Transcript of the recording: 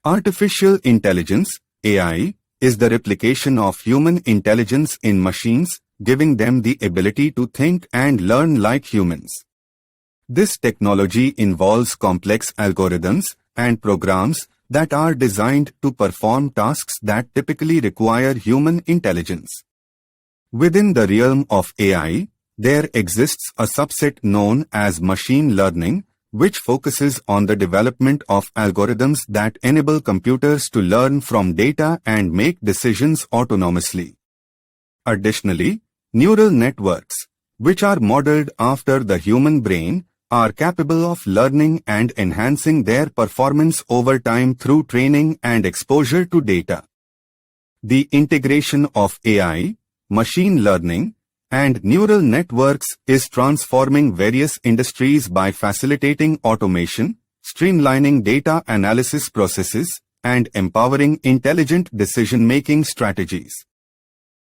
Artificial intelligence, AI, is the replication of human intelligence in machines, giving them the ability to think and learn like humans. This technology involves complex algorithms and programs that are designed to perform tasks that typically require human intelligence. Within the realm of AI, there exists a subset known as machine learning, which focuses on the development of algorithms that enable computers to learn from data and make decisions autonomously. Additionally, neural networks, which are modeled after the human brain, are capable of learning and enhancing their performance over time through training and exposure to data. The integration of AI, machine learning, and neural networks is transforming various industries by facilitating automation, streamlining data analysis processes, and empowering intelligent decision-making strategies.